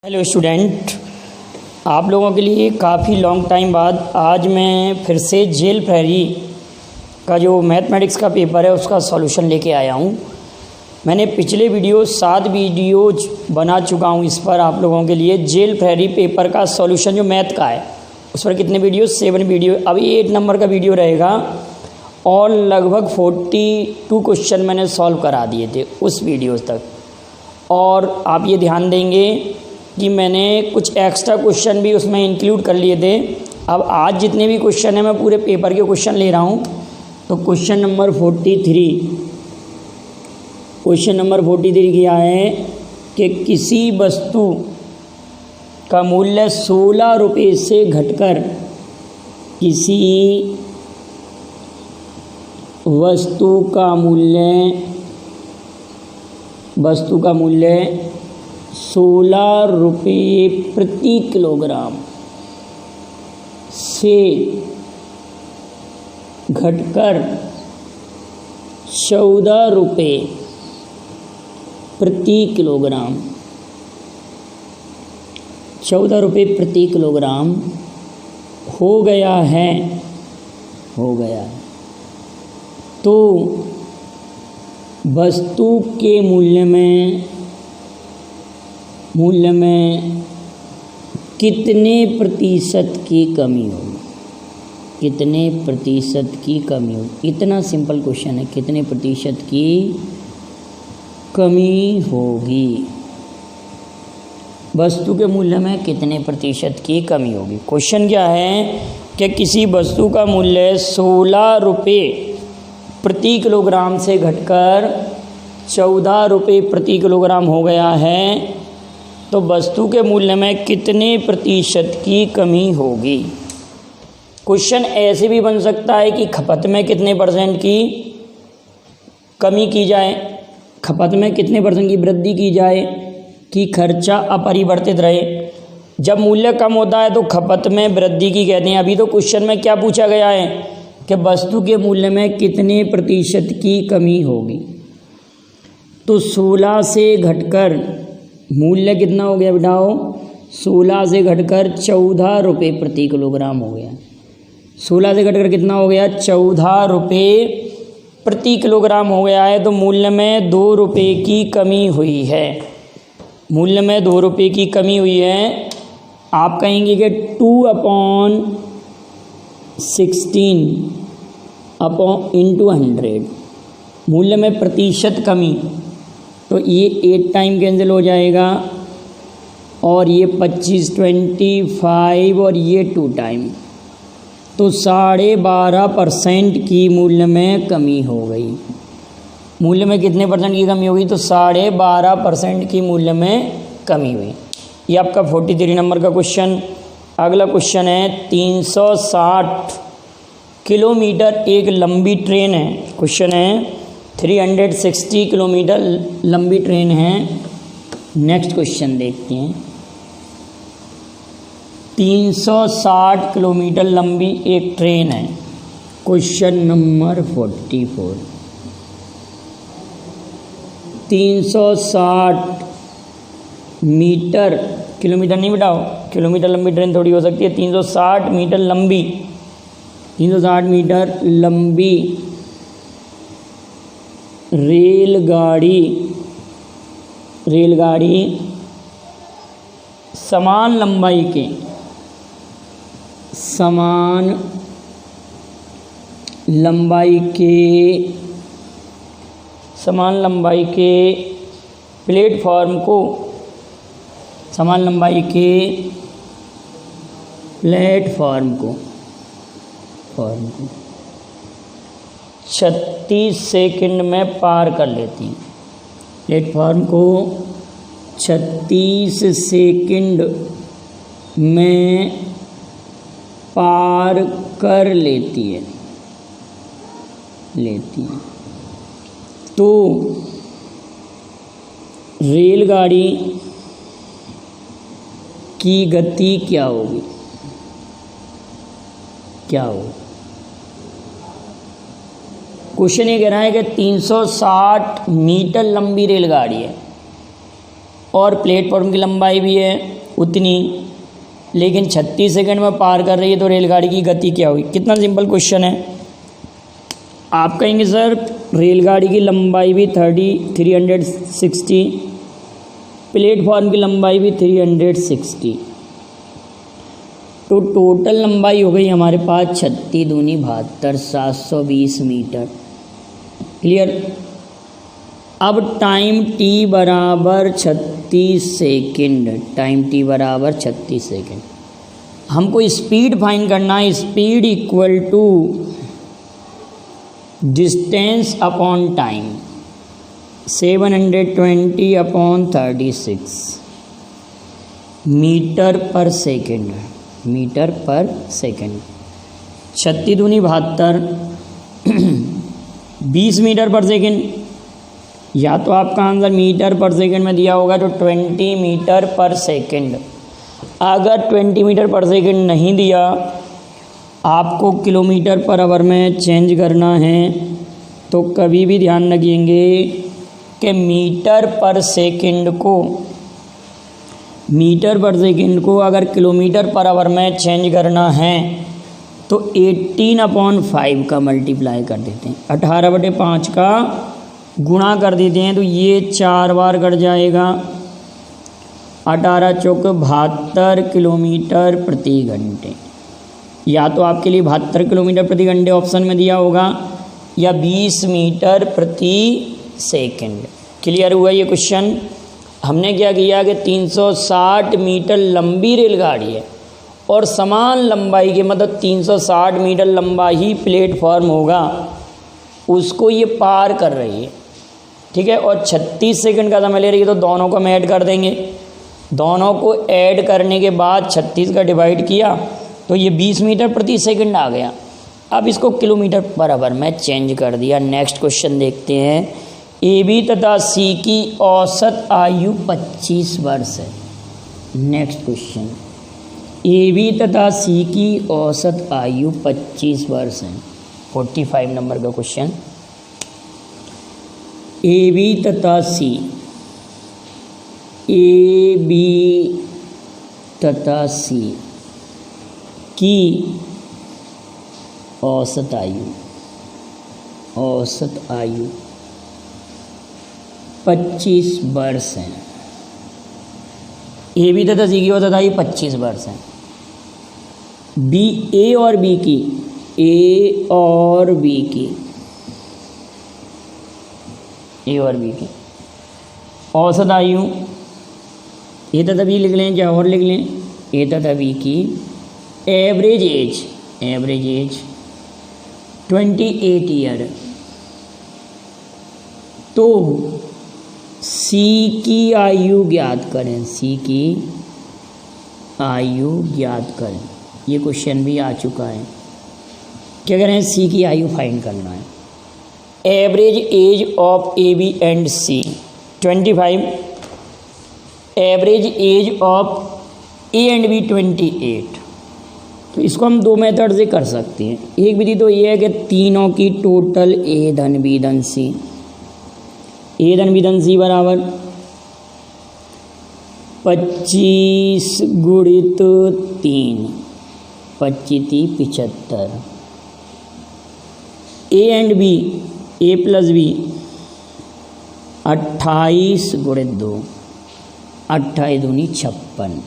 Hello student, आप लोगों के लिए काफ़ी लॉन्ग टाइम बाद आज मैं फिर से जेल प्रहरी का जो मैथमेटिक्स का पेपर है उसका सॉल्यूशन लेके आया हूँ। मैंने पिछले वीडियो 7 वीडियोज बना चुका हूँ इस पर आप लोगों के लिए। जेल प्रहरी पेपर का सॉल्यूशन जो मैथ का है उस पर कितने वीडियो, 7 वीडियो। अभी 8 नंबर का वीडियो रहेगा और लगभग 42 क्वेश्चन मैंने सॉल्व करा दिए थे उस वीडियो तक। और आप ये ध्यान देंगे कि मैंने कुछ एक्स्ट्रा क्वेश्चन भी उसमें इंक्लूड कर लिए थे। अब आज जितने भी क्वेश्चन हैं मैं पूरे पेपर के क्वेश्चन ले रहा हूँ। तो क्वेश्चन नंबर 43 क्या है कि किसी वस्तु का मूल्य 16 रुपये से घटकर किसी वस्तु का मूल्य 16 रुपये प्रति किलोग्राम से घटकर 14 रुपये प्रति किलोग्राम 14 रुपये प्रति किलोग्राम हो गया है। तो वस्तु के मूल्य में कितने प्रतिशत की कमी होगी? इतना सिंपल क्वेश्चन है, कितने प्रतिशत की कमी होगी? वस्तु के मूल्य में कितने प्रतिशत की कमी होगी? क्वेश्चन क्या है कि किसी वस्तु का मूल्य 16 रुपये प्रति किलोग्राम से घटकर 14 रुपये प्रति किलोग्राम हो गया है। तो वस्तु के मूल्य में कितने प्रतिशत की कमी होगी? क्वेश्चन ऐसे भी बन सकता है कि खपत में कितने परसेंट की कमी की जाए, खपत में कितने परसेंट की वृद्धि की जाए कि खर्चा अपरिवर्तित रहे। जब मूल्य कम होता है तो खपत में वृद्धि की कहते हैं। अभी तो क्वेश्चन में क्या पूछा गया है कि वस्तु के मूल्य में कितने प्रतिशत की कमी होगी। तो 16 से घटकर मूल्य कितना हो गया बेटाओ? 16 से घटकर 14 रुपये प्रति किलोग्राम हो गया। 16 से घटकर कितना हो गया? 14 रुपये प्रति किलोग्राम हो गया है। तो मूल्य में 2 रुपये की कमी हुई है। मूल्य में 2 रुपये की कमी हुई है। आप कहेंगे कि 2/16/100 मूल्य में प्रतिशत कमी। तो ये 8 टाइम कैंसिल हो जाएगा और ये 25, 25 और ये 2 टाइम। तो 12.5% की मूल्य में कमी हो गई। मूल्य में कितने परसेंट की कमी होगी? तो 12.5% की मूल्य में कमी हुई। ये आपका 43 नंबर का क्वेश्चन। अगला क्वेश्चन है 360 किलोमीटर एक लंबी ट्रेन है। क्वेश्चन है 360 किलोमीटर लंबी ट्रेन है। नेक्स्ट क्वेश्चन देखते हैं। 360 किलोमीटर लंबी एक ट्रेन है। Question number 44। 360 मीटर, किलोमीटर नहीं बिठाओ, किलोमीटर लंबी ट्रेन थोड़ी हो सकती है। 360 मीटर लंबी, 360 मीटर लंबी रेलगाड़ी समान लंबाई के प्लेटफॉर्म को 36 सेकंड में पार कर लेती है। प्लेटफॉर्म को 36 सेकंड में पार कर लेती है। तो रेलगाड़ी की गति क्या होगी? क्वेश्चन ये कह रहा है कि 360 मीटर लंबी रेलगाड़ी है और प्लेटफॉर्म की लंबाई भी है उतनी, लेकिन 36 सेकंड में पार कर रही है, तो रेलगाड़ी की गति क्या हुई? कितना सिंपल क्वेश्चन है। आप कहेंगे सर रेलगाड़ी की लंबाई भी 360, प्लेटफॉर्म की लंबाई भी 360, तो टोटल लंबाई हो गई हमारे पास 36 दूनी 72, 720 मीटर। क्लियर। अब टाइम t बराबर 36 सेकेंड, टाइम t बराबर 36 सेकेंड, हमको स्पीड फाइंड करना है। Speed equal to distance upon time, 720 upon 36 metre per second, metre per second. 36 दूनी 72, 20 मीटर पर सेकेंड, या तो आपका आंसर मीटर पर सेकेंड में दिया होगा तो 20 मीटर पर सेकेंड। अगर 20 मीटर पर सेकेंड नहीं दिया, आपको किलोमीटर पर आवर में चेंज करना है, तो कभी भी ध्यान रखेंगे कि मीटर पर सेकेंड को अगर किलोमीटर पर आवर में चेंज करना है तो 18/5 का मल्टीप्लाई कर देते हैं, 18/5 का गुणा कर देते हैं, तो ये 4 बार कट जाएगा। 18 चौक 72 किलोमीटर प्रति घंटे, या तो आपके लिए 72 किलोमीटर प्रति घंटे ऑप्शन में दिया होगा, या 20 मीटर प्रति सेकंड। क्लियर हुआ ये क्वेश्चन। हमने क्या किया कि 360 मीटर लंबी रेलगाड़ी है और समान लंबाई के मतलब 360 मीटर लंबा ही प्लेटफॉर्म होगा, उसको ये पार कर रही है, ठीक है, और 36 सेकंड का समय ले रही है, तो दोनों को हम ऐड कर देंगे। दोनों को ऐड करने के बाद 36 का डिवाइड किया तो ये 20 मीटर प्रति सेकंड आ गया। अब इसको किलोमीटर पर आवर में चेंज कर दिया। नेक्स्ट क्वेश्चन देखते हैं। ए बी तथा सी की औसत आयु 25 वर्ष है। नेक्स्ट क्वेश्चन, ए बी तथा सी की औसत आयु 25 वर्ष है। 45 नंबर का क्वेश्चन। ए बी तथा सी, ए बी तथा सी की औसत आयु 25 वर्ष है। ए बी तथा सी की औसत आयु 25 वर्ष है। बी, ए और बी की औसत आयु, ए तथा बी लिख लें, क्या और लिख लें, ए तथा बी की एवरेज एज 28 ईयर। तो सी की आयु ज्ञात करें, ये क्वेश्चन भी आ चुका है। क्या करें, सी की आयु फाइंड करना है। Average age of A B and C 25, average age of A and B 28। तो इसको हम 2 मेथड से कर सकते हैं। एक विधि तो ये है कि तीनों की टोटल ए धन बी धन सी बराबर 25 गुणित 3, 25 75। A and B, A plus B 28 गुणित 2, 28 दूनी 56।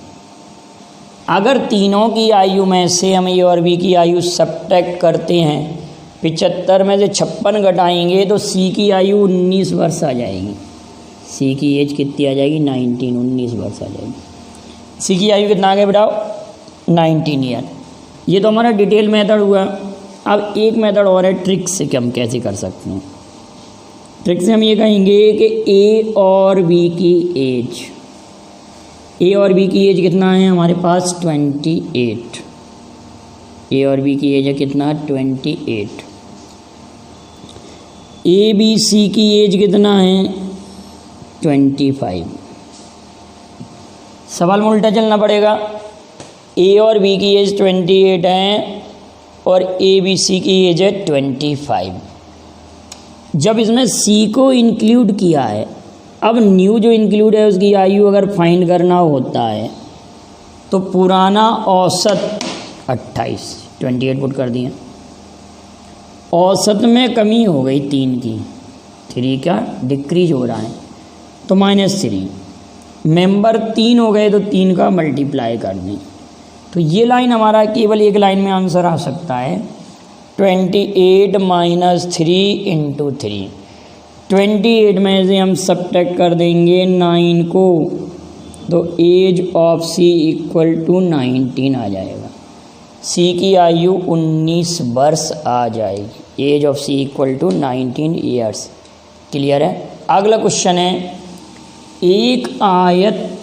अगर तीनों की आयु में से हम ए और बी की आयु सब्ट्रैक्ट करते हैं, 75 में से 56 घटाएंगे तो सी की आयु 19 वर्ष आ जाएगी। सी की एज कितनी आ जाएगी, 19 वर्ष आ जाएगी। सी की आयु कितना आ गया बेटाओ, 19 ईयर। ये तो हमारा डिटेल मेथड हुआ। अब एक मेथड और है ट्रिक से कि हम कैसे कर सकते हैं। ट्रिक से हम ये कहेंगे कि ए और बी की एज कितना है हमारे पास, 28। ए और बी की एज है कितना, 28। ए बी सी की एज कितना है, 25। सवाल में उल्टा चलना पड़ेगा। ए और बी की एज 28 है और ए बी सी की एज है 25। जब इसमें सी को इंक्लूड किया है, अब न्यू जो इंक्लूड है उसकी आयु अगर फाइंड करना होता है तो पुराना औसत 28 पुट कर दिया, औसत में कमी हो गई 3 की, 3 क्या डिक्रीज हो रहा है तो -3, मेंबर 3 हो गए तो 3 का मल्टीप्लाई कर दें। तो ये लाइन हमारा केवल एक लाइन में आंसर आ सकता है 28 - 3 × 3। 28 में से हम सब्ट्रैक्ट कर देंगे 9 को, तो age of C equal to 19 आ जाएगा। सी की आयु 19 वर्ष आ जाएगी। Age of C equal to 19 years. Clear है। अगला क्वेश्चन है, एक आयत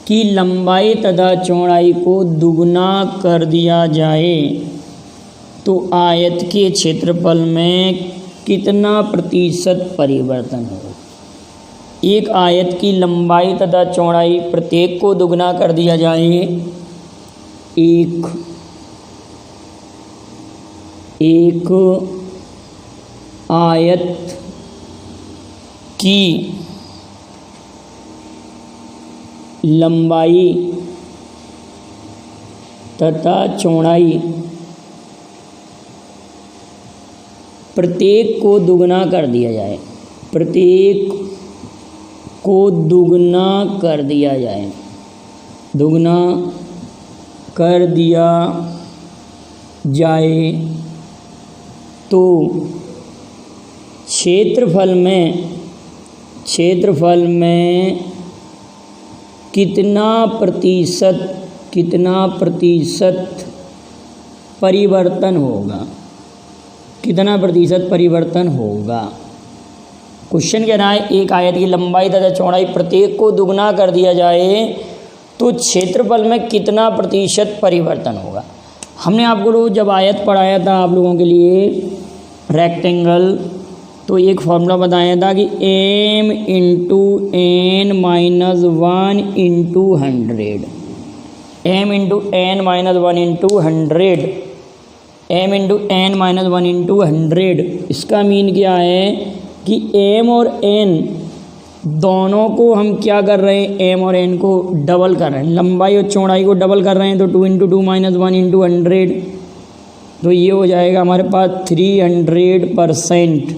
की लंबाई तथा चौड़ाई को दुगना कर दिया जाए तो आयत के क्षेत्रफल में कितना प्रतिशत परिवर्तन होगा। एक आयत की लंबाई तथा चौड़ाई प्रत्येक को दुगना कर दिया जाए, एक आयत की लंबाई तथा चौड़ाई प्रत्येक को दुगना कर दिया जाए, प्रत्येक को दुगना कर दिया जाए, दुगना कर दिया जाए तो क्षेत्रफल में कितना प्रतिशत परिवर्तन होगा, कितना प्रतिशत परिवर्तन होगा। क्वेश्चन कह रहा है एक आयत की लंबाई तथा चौड़ाई प्रत्येक को दुगना कर दिया जाए तो क्षेत्रफल में कितना प्रतिशत परिवर्तन होगा। हमने आपको जब आयत पढ़ाया था आप लोगों के लिए रेक्टेंगल, तो एक फॉर्मूला बताया था कि m × n - 1 × 100, m × n - 1 × 100, m × n - 1 × 100। इसका मीन क्या है कि m और n दोनों को हम क्या कर रहे हैं, m और n को डबल कर रहे हैं, लंबाई और चौड़ाई को डबल कर रहे हैं, तो 2 × 2 - 1 × 100, तो ये हो जाएगा हमारे पास 300%,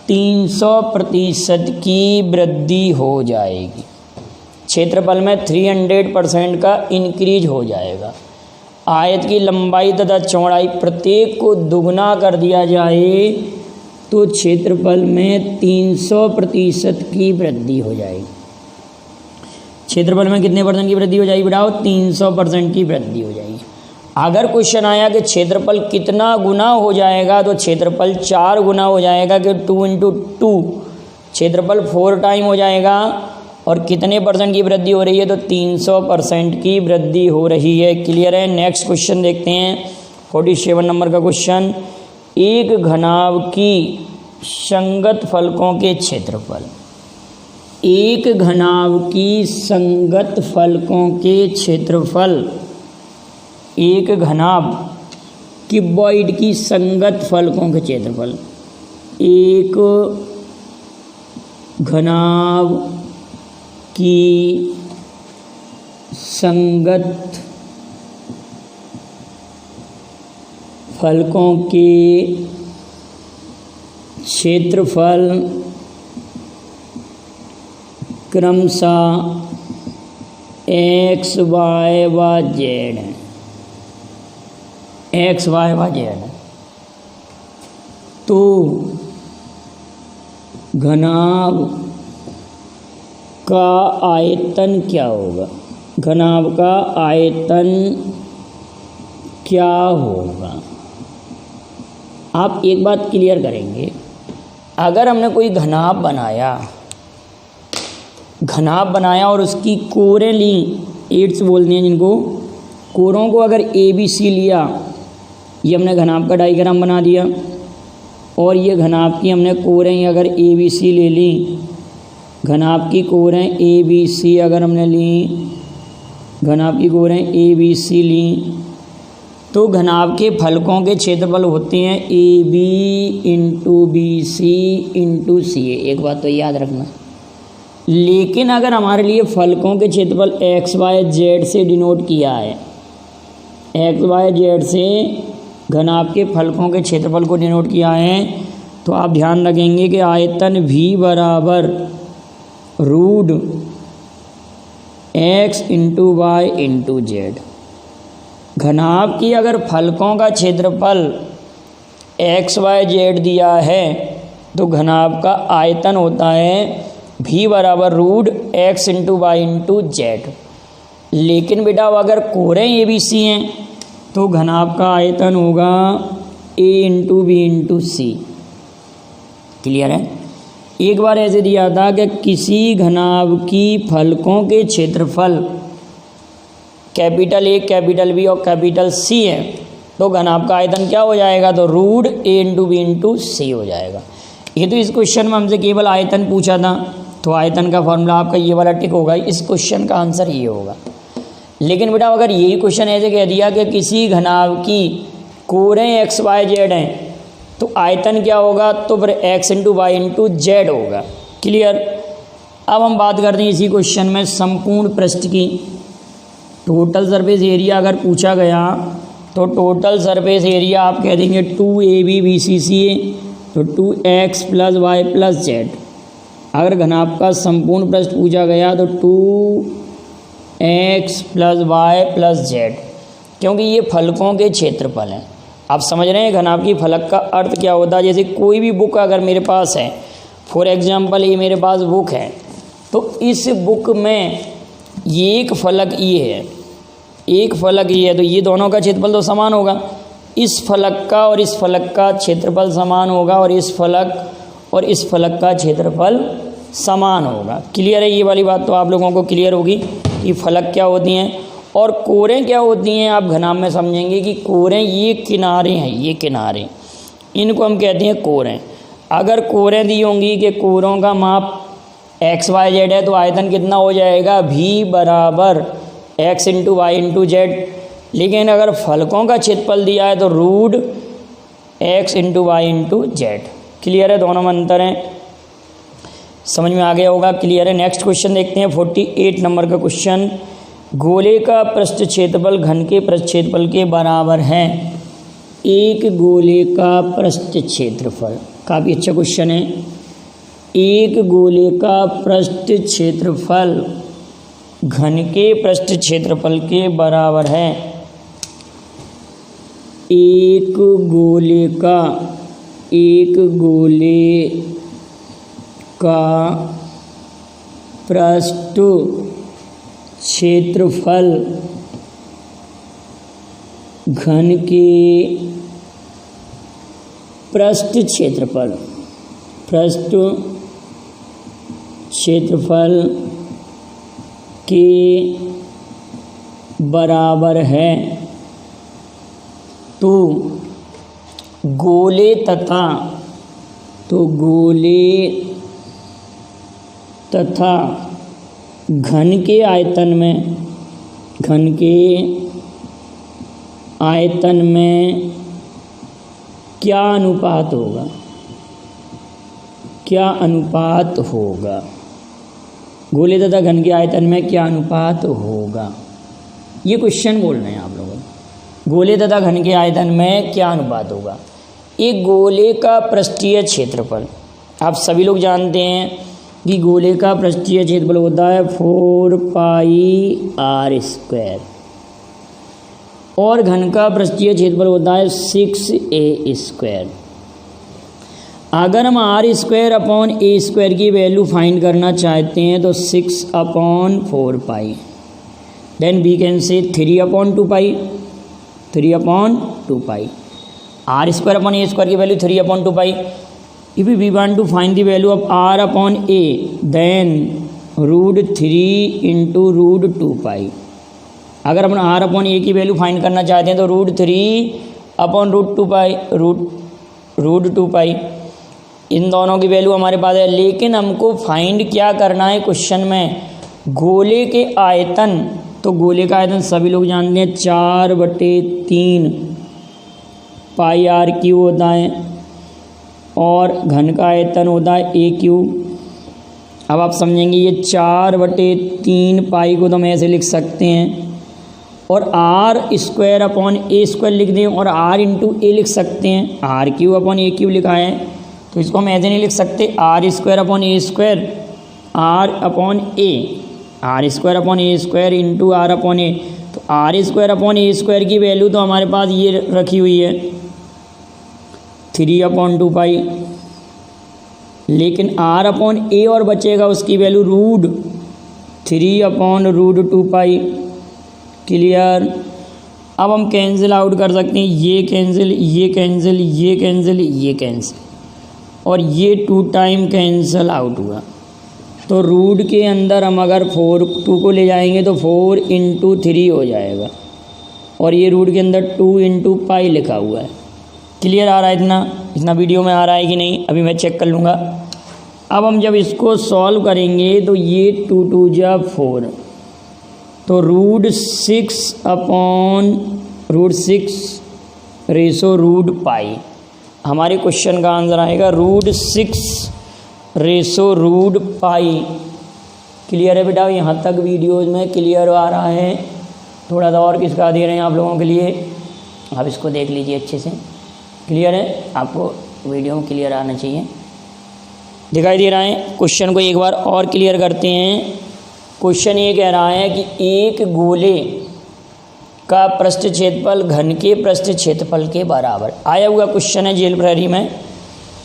300% की वृद्धि हो जाएगी। क्षेत्रफल में 300% का इंक्रीज हो जाएगा। आयत की लंबाई तथा चौड़ाई प्रत्येक को दुगना कर दिया जाए तो क्षेत्रफल में 300% की वृद्धि हो जाएगी। क्षेत्रफल में कितने % की वृद्धि हो जाएगी बताओ, 300% की वृद्धि हो जाएगी। अगर क्वेश्चन आया कि क्षेत्रफल कितना गुना हो जाएगा तो क्षेत्रफल 4 गुना हो जाएगा कि 2 × 2, क्षेत्रफल 4 टाइम हो जाएगा। और कितने % की वृद्धि हो रही है, तो 300% की वृद्धि हो रही है। क्लियर है। नेक्स्ट क्वेश्चन देखते हैं 47 नंबर का क्वेश्चन, एक घनाभ की संगत फलकों के क्षेत्रफल, एक घनाभ की संगत फलकों के क्षेत्रफल, एक घनाभ क्यूबॉइड की संगत फलकों के क्षेत्रफल, एक घनाभ की संगत फलकों के क्षेत्रफल क्रमशः x, y व z है, x, y व z है। तो घनाभ का आयतन क्या होगा, घनाभ का आयतन क्या होगा। आप एक बात क्लियर करेंगे, अगर हमने कोई घनाभ बनाया और उसकी कोरें ली, एड्स बोलते हैं जिनको, कोरों को अगर ABC लिया, ये हमने घनाभ का डायग्राम बना दिया, और ये घनाभ की हमने कोरें अगर ABC ले ली, घनाभ की कोरें ABC अगर हमने ली, घनाभ की कोरें ABC ली, तो घनाभ के फलकों के क्षेत्रफल होते हैं A B into B C into C A. एक बात तो याद रखना, लेकिन अगर हमारे लिए फलकों के क्षेत्रफल एक्स वाई जेड से डिनोट किया है, एक्स वाई जेड से घनाभ के फलकों के क्षेत्रफल को डिनोट किया है, तो आप ध्यान रखेंगे कि आयतन भी बराबर root x into Y into Z. घनाभ की अगर फलकों का क्षेत्रफल एक्स वाई जेड दिया है तो घनाभ का आयतन होता है भी बराबर root x into Y into z. लेकिन बेटा अगर कोरें ए बी सी हैं तो घनाभ का आयतन होगा ए इंटू बी इंटू सी। क्लियर है? एक बार ऐसे दिया था कि किसी घनाभ की फलकों के क्षेत्रफल कैपिटल ए कैपिटल बी और कैपिटल सी है तो घनाभ का आयतन क्या हो जाएगा, तो रूट ए इंटू बी इंटू सी हो जाएगा। ये तो इस क्वेश्चन में हमसे केवल आयतन पूछा था, तो आयतन का फॉर्मूला आपका ये वाला टिक होगा, इस क्वेश्चन का आंसर ये होगा। लेकिन बेटा अगर यही क्वेश्चन ऐसे कह दिया कि किसी घनाभ की कोरें एक्स वाई जेड हैं तो आयतन क्या होगा, तो फिर x into Y into z होगा। क्लियर? अब हम बात करते हैं इसी क्वेश्चन में संपूर्ण पृष्ठ की। टोटल सरफेस एरिया अगर पूछा गया तो टोटल सरफेस एरिया आप कह देंगे 2AB BCCA, तो 2x plus Y plus Z. अगर घनाभ का संपूर्ण पृष्ठ पूछा गया तो 2x plus Y plus Z, क्योंकि ये फलकों के क्षेत्रफल हैं। आप समझ रहे हैं घनाभ की फलक का अर्थ क्या होता है। जैसे कोई भी बुक अगर मेरे पास है, फॉर एग्जांपल ये मेरे पास बुक है, तो इस बुक में ये एक फलक ये है, एक फलक ये है, तो ये दोनों का क्षेत्रफल तो समान होगा। इस फलक का और इस फलक का क्षेत्रफल समान होगा और इस फलक और इस फलक का क्षेत्रफल समान होगा। क्लियर है? ये वाली बात तो आप लोगों को क्लियर होगी कि फलक क्या होती हैं और कोरें क्या होती हैं। आप घनाभ में समझेंगे कि कोरें ये किनारे हैं, ये किनारे, इनको हम कहते हैं कोरें। अगर कोरें दी होंगी कि कोरों का माप एक्स वाई जेड है तो आयतन कितना हो जाएगा, भी बराबर x into Y into z. लेकिन अगर फलकों का क्षेत्रफल दिया है तो root x into Y into z. Clear है? दोनों में अंतर है, समझ में आ गया होगा। क्लियर है? नेक्स्ट क्वेश्चन देखते हैं 48 नंबर का क्वेश्चन। गोले का पृष्ठ क्षेत्रफल घन के पृष्ठ क्षेत्रफल के बराबर है। एक गोले का पृष्ठ क्षेत्रफल, काफ़ी अच्छा क्वेश्चन है। एक गोले का पृष्ठ क्षेत्रफल घन के पृष्ठ क्षेत्रफल के बराबर है। एक गोले का पृष्ठ क्षेत्रफल घन के पृष्ठ क्षेत्रफल के बराबर है तो गोले तथा घन के आयतन में क्या अनुपात होगा, गोले तथा घन के आयतन में क्या अनुपात होगा। ये क्वेश्चन बोल रहे हैं आप लोगों, गोले तथा घन के आयतन में क्या अनुपात होगा। एक गोले का पृष्ठीय क्षेत्रफल, आप सभी लोग जानते हैं कि गोले का पृष्ठीय क्षेत्रफल होता है 4πr² और घन का पृष्ठीय क्षेत्रफल होता है 6a²। अगर हम r² अपॉन a² की वैल्यू फाइंड करना चाहते हैं तो 6/4π, then we can say 3/2π, r² upon a² की value 3/2π। If we want to find the value of r upon a, then √3 into √2π। अगर अपन r अपॉन a की वैल्यू फाइंड करना चाहते हैं तो √3 अपॉन √2π, इन दोनों की वैल्यू हमारे पास है। लेकिन हमको फाइंड क्या करना है क्वेश्चन में, गोले के आयतन तो गोले का आयतन सभी लोग जानते हैं 4/3 पाई आर क्यू होता है और घन का आयतन होता है ए क्यू। अब आप समझेंगे ये 4/3 पाई को तो हम ऐसे लिख सकते हैं और r² लिख दें और r इंटू ए लिख सकते हैं। r³ लिखा है तो इसको हम ऐसे नहीं लिख सकते r² इंटू r/a तो r² की वैल्यू तो हमारे पास ये रखी हुई है 3/2 पाई, लेकिन r/a और बचेगा उसकी वैल्यू √3/√2 पाई। क्लियर। अब हम कैंसिल आउट कर सकते हैं, ये कैंसिल, ये कैंसिल, ये कैंसिल, ये कैंसिल और ये 2 टाइम कैंसिल आउट हुआ। तो रूट के अंदर हम अगर 2 को ले जाएंगे तो 4 × 3 हो जाएगा और ये रूट के अंदर 2 × पाई लिखा हुआ है। क्लियर आ रहा है? इतना वीडियो में आ रहा है कि नहीं? अभी मैं चेक कर लूँगा। अब हम जब इसको सॉल्व करेंगे तो ये 2 × 2 = 4 तो √6 पाई हमारे क्वेश्चन का आंसर आएगा √6 पाई। क्लियर है बेटा? यहाँ तक वीडियोज़ में क्लियर आ रहा है। थोड़ा सा और किसका दे रहे हैं आप लोगों के लिए, आप इसको देख लीजिए अच्छे से। क्लियर है? आपको वीडियो में क्लियर आना चाहिए। दिखाई दे रहा है? क्वेश्चन को एक बार और क्लियर करते हैं। क्वेश्चन ये कह रहा है कि एक गोले का पृष्ठ क्षेत्रफल घन के पृष्ठ क्षेत्रफल के बराबर। आया हुआ क्वेश्चन है जेल प्रहरी में।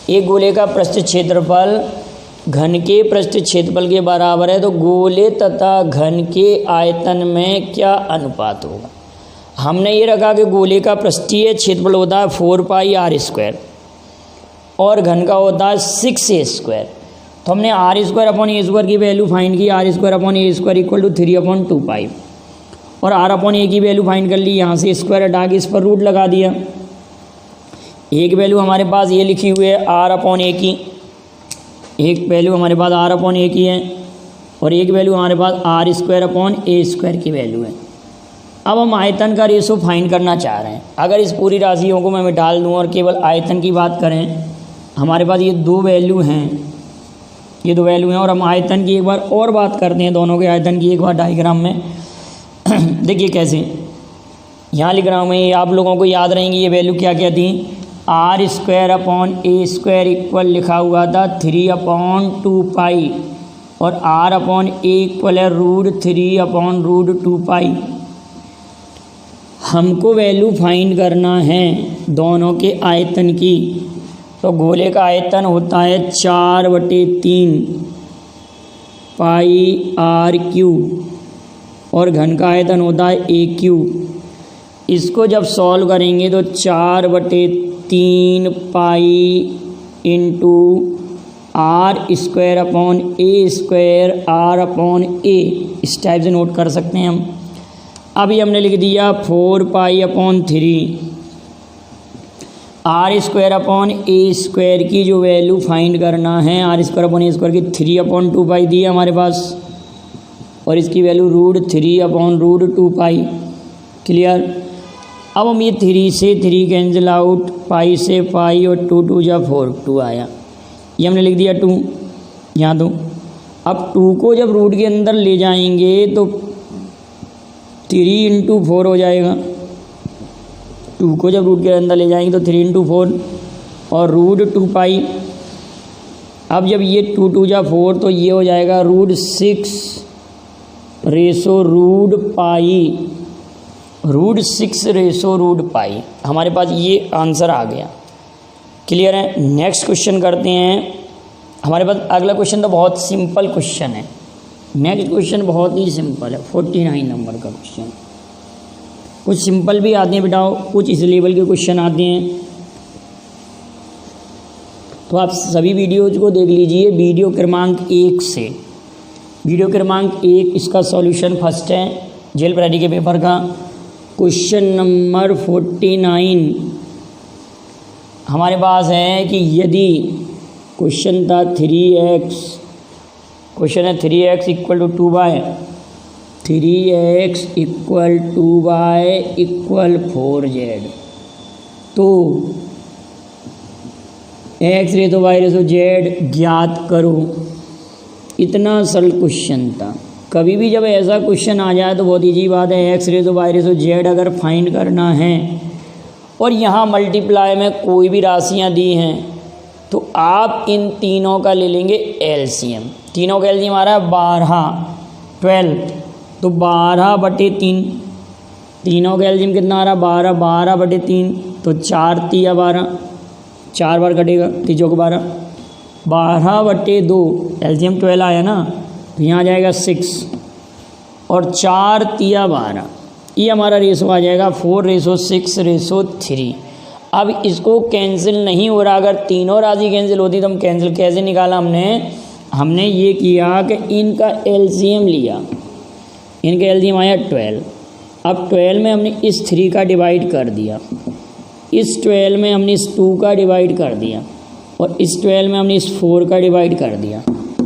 एक गोले का पृष्ठ क्षेत्रफल घन के पृष्ठ क्षेत्रफल के बराबर है तो गोले तथा घन के आयतन में क्या अनुपात होगा। हमने ये रखा कि गोले का पृष्ठीय क्षेत्रफल होता है 4 पाई r² और घन का होता है 6a²। तो हमने r² की वैल्यू फाइंड की, r² = 3/2 पाई और r/a की वैल्यू फाइंड कर ली। यहाँ से स्क्वायर हटा के इस पर रूट लगा दिया। एक वैल्यू हमारे पास ये लिखी हुई है r/a की, एक वैल्यू हमारे पास r/a की है और एक वैल्यू हमारे पास r² की वैल्यू है। अब हम आयतन का रेशो फाइंड करना चाह रहे हैं। अगर इस पूरी राशियों को मैं डाल दूँ और केवल आयतन की बात करें, हमारे पास ये 2 वैल्यू हैं, ये 2 वैल्यू हैं और हम आयतन की एक बार और बात करते हैं, दोनों के आयतन की एक बार डायग्राम में। देखिए कैसे यहाँ लिख रहा हूँ मैं, आप लोगों को याद रहेंगी ये वैल्यू क्या क्या थी। r² इक्वल लिखा हुआ था 3/2 पाई और r/a इक्वल है √3/√2 पाई। हमको वैल्यू फाइंड करना है दोनों के आयतन की। तो गोले का आयतन होता है 4/3 पाई r³ और घन का आयतन होता है a³। इसको जब सॉल्व करेंगे तो 4/3 पाई इंटू r² r/a इस टाइप से नोट कर सकते हैं हम। अभी हमने लिख दिया 4 पाई/3 r² की जो वैल्यू फाइंड करना है, r² की 3/2 पाई दी है हमारे पास और इसकी वैल्यू √3/√2 पाई। क्लियर। अब हम ये 3 से 3 कैंसिल आउट, पाई से पाई और 2 × 2 = 4, 2 आया। ये हमने लिख दिया 2 यहाँ 2। अब 2 को जब रूट के अंदर ले जाएंगे तो 3 × 4 हो जाएगा। 2 को जब रूट के अंदर ले जाएंगे तो 3 × 4 और √2 पाई। अब जब ये 2 × 2 = 4 तो ये हो जाएगा √6 पाई, √6 पाई। हमारे पास ये आंसर आ गया। क्लियर है। नेक्स्ट क्वेश्चन करते हैं। हमारे पास अगला क्वेश्चन तो बहुत सिंपल क्वेश्चन है। नेक्स्ट क्वेश्चन बहुत ही सिंपल है, 49 नंबर का क्वेश्चन। कुछ सिंपल भी आते हैं बेटाओ, कुछ इस लेवल के क्वेश्चन आते हैं, तो आप सभी वीडियोज को देख लीजिए वीडियो क्रमांक 1 से। वीडियो क्रमांक 1 इसका सॉल्यूशन फर्स्ट है जेल प्रहरी के पेपर का। क्वेश्चन नंबर 49 हमारे पास है कि यदि क्वेश्चन था 3x, क्वेश्चन है 3x = 2y 3x equal 2y equal 4z। तो x ratio y ratio z ज्ञात करो। इतना सरल क्वेश्चन था। कभी भी जब ऐसा क्वेश्चन आ जाए तो बहुत ईजी बात है, x ratio y ratio z अगर फाइंड करना है और यहाँ मल्टीप्लाई में कोई भी राशियाँ दी हैं तो आप इन तीनों का ले लेंगे एलसीएम। तीनों का एलसीएम आ रहा है 12, तो 12/3। तीनों का एलसीएम कितना आ रहा है 12/3, तो 4 तिया 12, 4 बार कटेगा, तीजों को 12, 12/2 एलसीएम 12 आया ना, तो यहाँ आ जाएगा 6 और 4 तिया 12। ये हमारा रेशो आ जाएगा 4:6:3। अब इसको कैंसिल नहीं हो रहा, अगर तीनों राशि कैंसिल होती तो हम कैंसिल कैसे निकाला हमने ये किया कि इनका एलसीएम लिया, इनका एलसीएम आया 12। अब 12 में हमने इस 3 का डिवाइड कर दिया, इस 12 में हमने इस 2 का डिवाइड कर दिया और इस 12 में हमने इस 4 का डिवाइड कर दिया।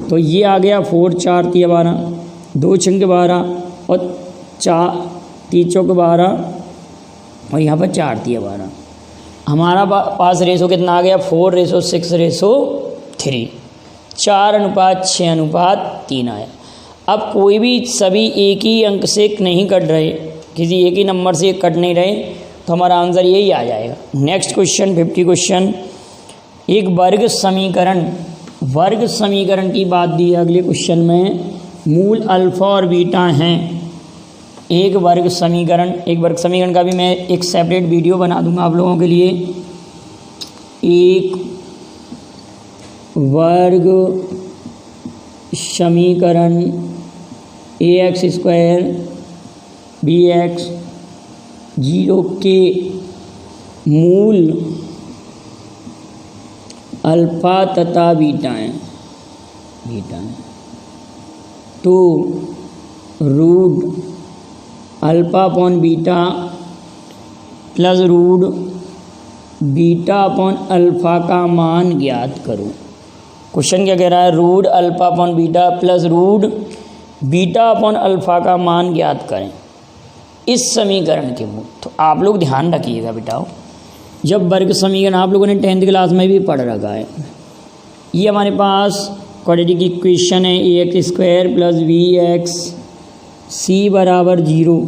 तो ये आ गया 4 4 तिया 12, 2 छंग 12 और 4 तीचों के 12 और यहाँ पर 4 तिया 12। हमारा पास रेशो कितना आ गया 4:6:3, 4:6:3 आया। अब कोई भी सभी एक ही अंक से नहीं कट रहे, किसी एक ही नंबर से कट नहीं रहे, तो हमारा आंसर यही आ जाएगा। नेक्स्ट क्वेश्चन 50 क्वेश्चन, एक वर्ग समीकरण की बात दी है अगले क्वेश्चन में। मूल अल्फा और बीटा हैं। एक वर्ग समीकरण का भी मैं एक सेपरेट वीडियो बना दूंगा आप लोगों के लिए। एक वर्ग समीकरण ax² bx 0 के मूल अल्फा तथा बीटा हैं। तो root alpha upon beta plus root beta upon alpha का मान ज्ञात करो। क्वेश्चन क्या कह रहा है, root alpha upon beta plus root beta upon alpha का मान ज्ञात करें इस समीकरण के मूल। तो आप लोग ध्यान रखिएगा बेटाओ, जब वर्ग समीकरण आप लोगों ने 10th क्लास में भी पढ़ रखा है। ये हमारे पास क्वाड्रेटिक इक्वेशन है ax² प्लस bx c बराबर 0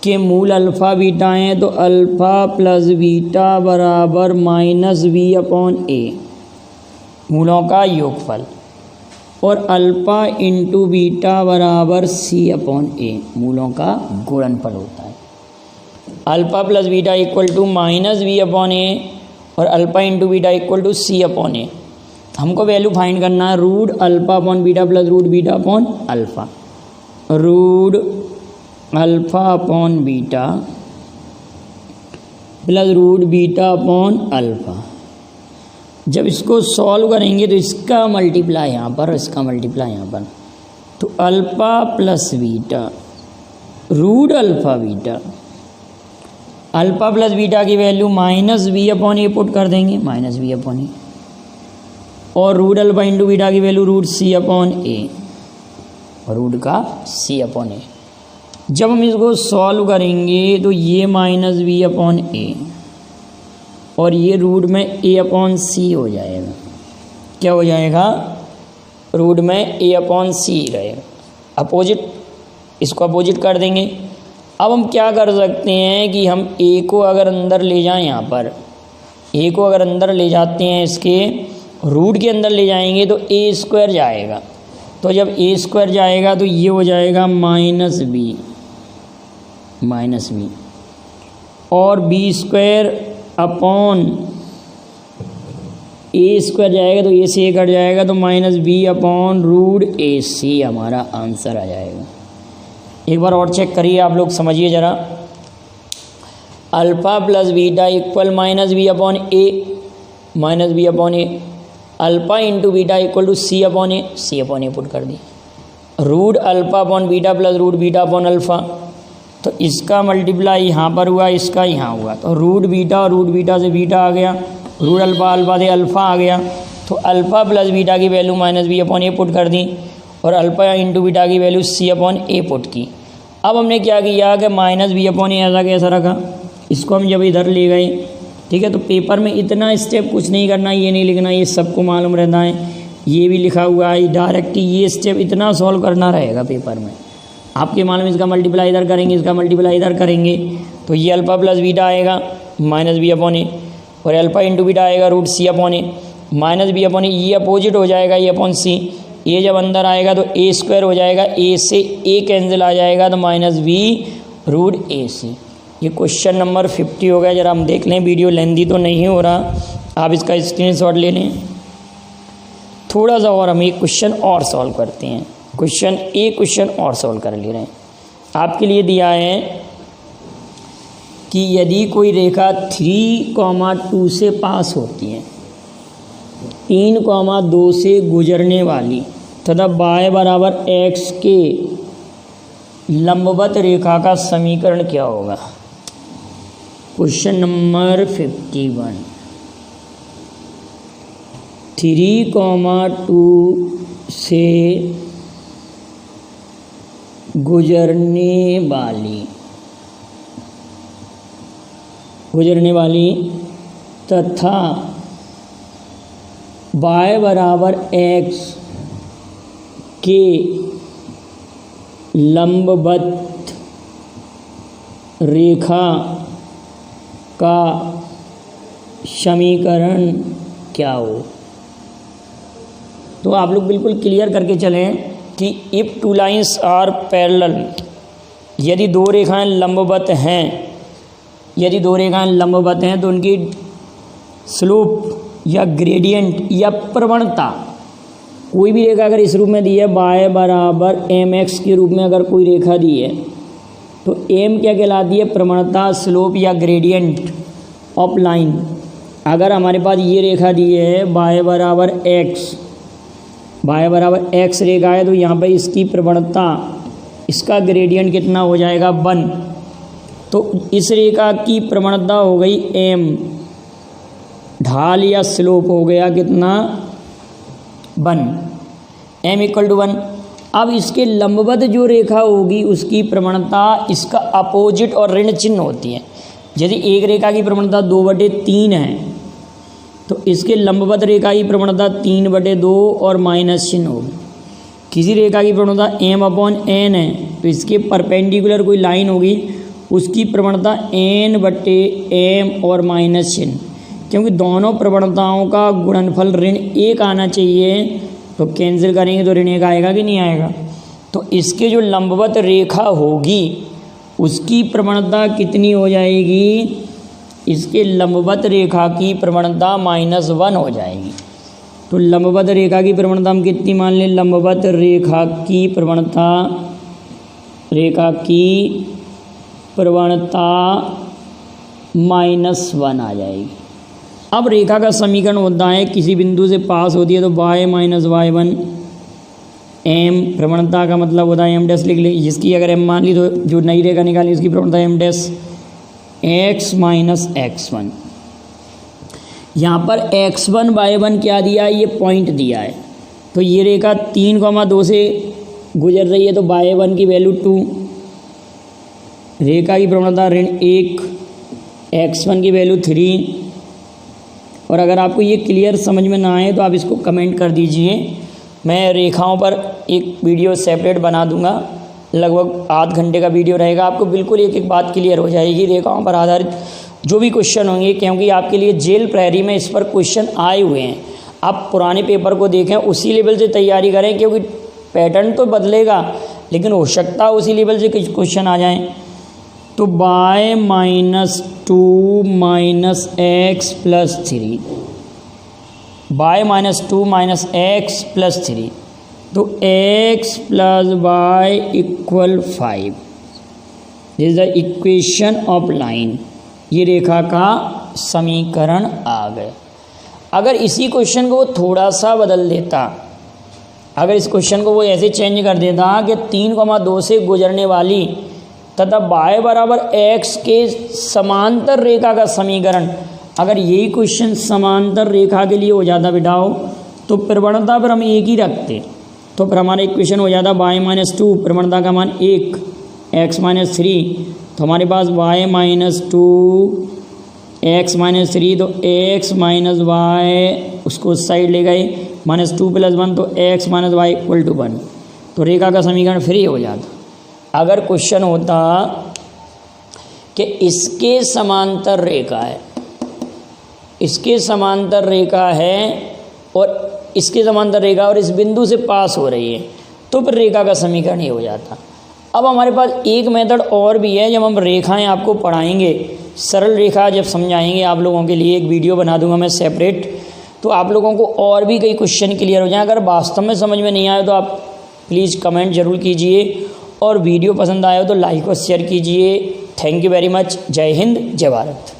के मूल अल्फ़ा बीटा हैं, तो अल्फ़ा प्लस बीटा बराबर -v/a मूलों का योगफल, और अल्फ़ा इंटू बीटा बराबर c/a मूलों का गुणनफल होता है। Alpha plus beta equal to -v/a और alpha into beta equal to c/a। हमको वैल्यू फाइंड करना है root alpha upon beta plus root beta upon alpha. Root alpha upon beta plus root beta upon alpha. जब इसको solve करेंगे तो इसका multiply यहाँ पर, इसका मल्टीप्लाई यहाँ पर, तो alpha plus beta root alpha beta, alpha plus beta की वैल्यू -v/a पुट कर देंगे, -v/a, और रूट अल्फ़ा इंटू बीटा की वैल्यू रूट c/a, रूट का c/a। जब हम इसको सॉल्व करेंगे तो ये -v/a और ये रूट में a/c हो जाएगा। क्या हो जाएगा, रूट में a/c रहेगा। अपोजिट, इसको अपोजिट कर देंगे। अब हम क्या कर सकते हैं कि हम a को अगर अंदर ले जाएं, यहाँ पर a को अगर अंदर ले जाते हैं, इसके रूट के अंदर ले जाएंगे तो a² जाएगा। तो जब a² जाएगा तो ये हो जाएगा -b और b² अपॉन a² जाएगा तो a से a कट जाएगा, तो -b अपॉन रूट ac हमारा आंसर आ जाएगा। एक बार और चेक करिए आप लोग, समझिए ज़रा। Alpha plus beta equal -b/a, alpha into beta equal to c/a put कर दी। Root alpha upon beta plus root beta upon alpha, तो इसका मल्टीप्लाई यहाँ पर हुआ, इसका यहाँ हुआ, तो रूट बीटा और रूट बीटा से बीटा आ गया, रूट अल्फ़ा से अल्फ़ा आ गया। तो अल्फ़ा प्लस बीटा की वैल्यू -b/a पुट कर दी, और अल्फा इंटू बीटा की वैल्यू C/A पुट की। अब हमने क्या किया कि -B/A ऐसा कैसा रखा, इसको हम जब इधर ले गए, ठीक है, तो पेपर में इतना स्टेप कुछ नहीं करना, ये नहीं लिखना, ये सबको मालूम रहता है, ये भी लिखा हुआ है, डायरेक्ट ये स्टेप इतना सॉल्व करना रहेगा पेपर में आपके मालूम। इसका मल्टीप्लाई इधर करेंगे, इसका मल्टीप्लाई इधर करेंगे, तो ये अल्फा प्लस बीटा आएगा -B/A, और अल्फा इंटू बीटा आएगा √C/A, -B/A ये अपोजिट हो जाएगा A/C, ये जब अंदर आएगा तो A² हो जाएगा, A से A कैंसिल आ जाएगा तो -B√AC। ये क्वेश्चन नंबर 50 हो गया। जरा हम देख लें, वीडियो लेंदी तो नहीं हो रहा, आप इसका स्क्रीनशॉट ले लें। थोड़ा सा और हम एक क्वेश्चन और सॉल्व करते हैं, क्वेश्चन और सॉल्व कर ले रहे हैं। आपके लिए दिया है कि यदि कोई रेखा 3,2 से पास होती है, 3,2 से गुजरने वाली तथा y बराबर x के लंबवत रेखा का समीकरण क्या होगा। Question number 51। 3,2 से गुजरने वाली तथा y बराबर x के लंबवत रेखा का समीकरण क्या हो। तो आप लोग बिल्कुल क्लियर करके चलें कि if two lines are parallel, यदि दो रेखाएं लंबवत हैं, तो उनकी स्लोप या ग्रेडियंट या प्रवणता, कोई भी रेखा अगर इस रूप में दी है y बराबर mx के रूप में अगर कोई रेखा दी है तो m क्या कहलाती है, प्रवणता, स्लोप या ग्रेडियंट ऑफ लाइन। अगर हमारे पास ये रेखा दी है y बराबर x रेखा है, तो यहाँ पर इसकी प्रवणता, इसका ग्रेडियंट कितना हो जाएगा 1। तो इस रेखा की प्रवणता हो गई m, ढाल या स्लोप हो गया कितना 1, m = 1। अब इसके लंबवत जो रेखा होगी उसकी प्रवणता इसका अपोजिट और ऋण चिन्ह होती है। यदि एक रेखा की प्रवणता 2/3 है तो इसके लंबवत रेखा की प्रवणता 3/2 और माइनस चिन्ह होगी। किसी रेखा की प्रवणता m/n है तो इसके परपेंडिकुलर कोई लाइन होगी, उसकी प्रवणता n/m और माइनस चिन्ह, क्योंकि दोनों प्रवणताओं का गुणनफल ऋण 1 आना चाहिए, तो कैंसिल करेंगे तो ऋण 1 आएगा कि नहीं आएगा। तो इसके जो लंबवत रेखा होगी उसकी प्रवणता कितनी हो जाएगी, इसके लंबवत रेखा की प्रवणता -1 हो जाएगी। तो लंबवत रेखा की प्रवणता हम कितनी मान लें, लंबवत रेखा की प्रवणता -1 आ जाएगी। अब रेखा का समीकरण होता है, किसी बिंदु से पास होती है तो y - y1 m, प्रवणता का मतलब होता है m' लिख लें, जिसकी अगर m मान ली तो जो नई रेखा निकाली उसकी प्रवणता m' x - x1। यहाँ पर x1 y1 क्या दिया है, ये पॉइंट दिया है। तो ये रेखा 3,2 से गुजर रही है तो y1 की वैल्यू 2, रेखा की प्रवणता ऋण 1, x1 की वैल्यू 3। और अगर आपको ये क्लियर समझ में ना आए तो आप इसको कमेंट कर दीजिए, मैं रेखाओं पर एक वीडियो सेपरेट बना दूंगा, लगभग आध घंटे का वीडियो रहेगा, आपको बिल्कुल एक बात क्लियर हो जाएगी रेखाओं पर आधारित जो भी क्वेश्चन होंगे, क्योंकि आपके लिए जेल प्रहरी में इस पर क्वेश्चन आए हुए हैं। आप पुराने पेपर को देखें, उसी लेवल से तैयारी करें, क्योंकि पैटर्न तो बदलेगा लेकिन हो सकता है उसी लेवल से कुछ क्वेश्चन आ जाएँ। तो y - 2 - x + 3, y - 2 - x + 3, तो x + y = 5। This is the equation of line. ये रेखा का समीकरण आ गया। अगर इसी क्वेश्चन को वो थोड़ा सा बदल देता, अगर इस क्वेश्चन को वो ऐसे चेंज कर देता कि 3,2 से गुजरने वाली तथा y बराबर x के समांतर रेखा का समीकरण, अगर यही क्वेश्चन समांतर रेखा के लिए हो जाता बेटाओ, तो प्रवणता पर हम एक ही रखते, तो फिर हमारा इक्वेशन हो जाता y-2, प्रवणता का मान 1, x-3, तो हमारे पास y-2 x-3, तो x माइनस वाई उसको उस साइड ले गए, -2 + 1, तो x minus y equal to 1। तो रेखा का समीकरण फ्री हो जाता। अगर क्वेश्चन होता कि इसके समांतर रेखा है, इसके समांतर रेखा है और इसके समांतर रेखा और इस बिंदु से पास हो रही है, तो फिर रेखा का समीकरण ये हो जाता। अब हमारे पास एक मेथड और भी है, जब हम रेखाएं आपको पढ़ाएंगे, सरल रेखा जब समझाएंगे आप लोगों के लिए, एक वीडियो बना दूंगा मैं सेपरेट, तो आप लोगों को और भी कई क्वेश्चन क्लियर हो जाए। अगर वास्तव में समझ में नहीं आए तो आप प्लीज़ कमेंट जरूर कीजिए, और वीडियो पसंद आए हो तो लाइक और शेयर कीजिए। Thank you very much. जय हिंद, जय भारत।